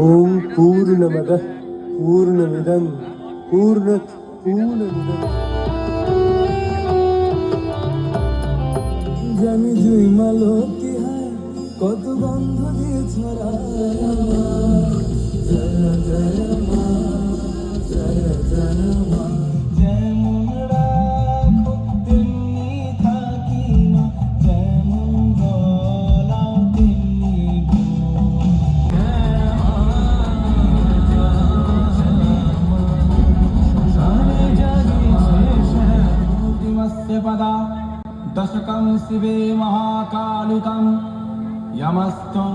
ওম পূর্ণমদঃ পূর্ণমিদং পূর্ণাৎ পূর্ণমুদচ্যতে। জানি জুই মালো কি হয় কত গন্ধ দিয়ে ছড়া, জয় জয় মা, জয় জয় মা। যেমন রাখো তেমনি থাকি মা, যেমন গলাও তেমনি पदा दशकं शिवे महाकालिकं यमस्तु